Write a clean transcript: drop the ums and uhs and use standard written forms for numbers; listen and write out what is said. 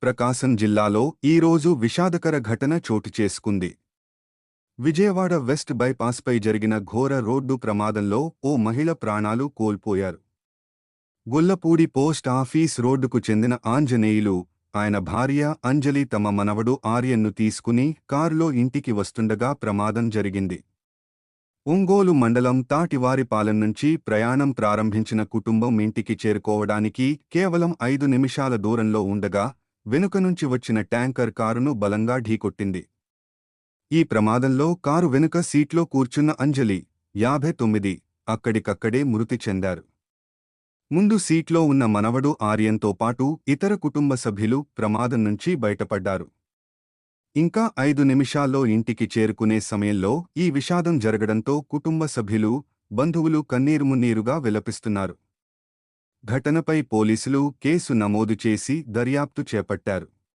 ప్రకాశం జిల్లాలో ఈరోజు విషాదకర ఘటన చోటు చేసుకుంది. విజయవాడ వెస్ట్ బైపాస్పై జరిగిన ఘోర రోడ్డు ప్రమాదంలో ఓ మహిళ ప్రాణాలు కోల్పోయారు. గొల్లపూడి పోస్ట్ ఆఫీస్ రోడ్డుకు చెందిన ఆంజనేయులు, ఆయన భార్య అంజలి తమ మనవడు ఆర్యన్ను తీసుకుని కారులో ఇంటికి వస్తుండగా ప్రమాదం జరిగింది. ఒంగోలు మండలం తాటివారిపాలెం నుంచి ప్రయాణం ప్రారంభించిన కుటుంబం ఇంటికి చేరుకోవడానికి కేవలం 5 నిమిషాల దూరంలో ఉండగా వెనుక నుంచి వచ్చిన ట్యాంకర్ కారును బలంగా ఢీకొట్టింది. ఈ ప్రమాదంలో కారు వెనుక సీట్లో కూర్చున్న అంజలి, 59, అక్కడికక్కడే మృతి చెందారు. ముందు సీట్లో ఉన్న మనవడు ఆర్యన్తో పాటు ఇతర కుటుంబ సభ్యులు ప్రమాదం నుంచి బయటపడ్డారు. ఇంకా 5 నిమిషాల్లో ఇంటికి చేరుకునే సమయంలో ఈ విషాదం జరగడంతో కుటుంబ సభ్యులు, బంధువులు కన్నీరుమున్నీరుగా విలపిస్తున్నారు. ఘటనపై పోలీసులు కేసు నమోదు చేసి దర్యాప్తు చేపట్టారు.